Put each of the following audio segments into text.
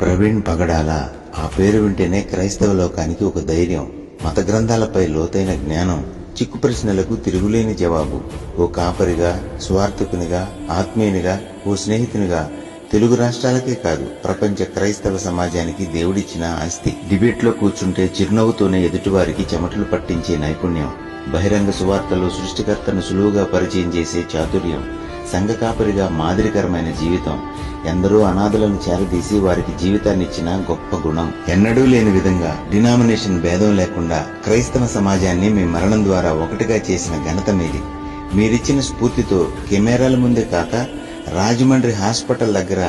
ప్రవీణ్ పగడాల. ఆ పేరు వింటేనే క్రైస్తవ లోకానికి ఒక ధైర్యం, మత గ్రంథాలపై లోతైన జ్ఞానం, చిక్కు ప్రశ్నలకు తిరుగులేని జవాబు. ఓ కాపరిగా, స్వార్థకునిగా, ఆత్మీయునిగా, ఓ స్నేహితునిగా తెలుగు రాష్ట్రాలకే కాదు ప్రపంచ క్రైస్తవ సమాజానికి దేవుడిచ్చిన ఆస్తి. డిబేట్లో కూర్చుంటే చిరునవ్వుతోనే ఎదుటివారికి చెమటలు పట్టించే నైపుణ్యం, బహిరంగ సువార్తలో సృష్టికర్తను సులువుగా పరిచయం చేసే చాతుర్యం, సంఘ కాపరిగా మాదిరికరమైన జీవితం, ఎందరో అనాథలను చేరదీసి వారికి జీవితాన్నిచ్చిన గొప్ప గుణం. ఎన్నడూ లేని విధంగా డినామినేషన్ భేదం లేకుండా క్రైస్తవ సమాజాన్ని మీ మరణం ద్వారా ఒకటిగా చేసిన ఘనత మీది. మీరిచ్చిన స్ఫూర్తితో కెమెరాల ముందే కాక రాజమండ్రి హాస్పిటల్ దగ్గర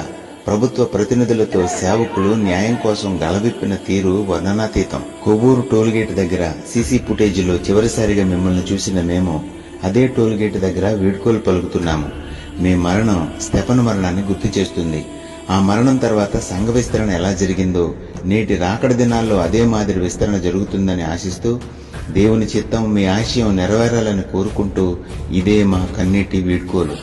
ప్రభుత్వ ప్రతినిధులతో సేవకులు న్యాయం కోసం గలవిప్పిన తీరు వర్ణనాతీతం. కొవ్వూరు టోల్గేట్ దగ్గర సీసీ ఫుటేజీలో చివరిసారిగా మిమ్మల్ని చూసిన మేము అదే టోల్గేట్ దగ్గర వీడ్కోలు పలుకుతున్నాము. మీ మరణం స్టెఫన్ మరణాన్ని గుర్తు చేస్తుంది. ఆ మరణం తర్వాత సంఘ విస్తరణ ఎలా జరిగిందో నేటి రాకడ దినాల్లో అదే మాదిరి విస్తరణ జరుగుతుందని ఆశిస్తూ, దేవుని చిత్తం, మీ ఆశయం నెరవేరాలని కోరుకుంటూ ఇదే మా కన్నీటి వీడ్కోలు.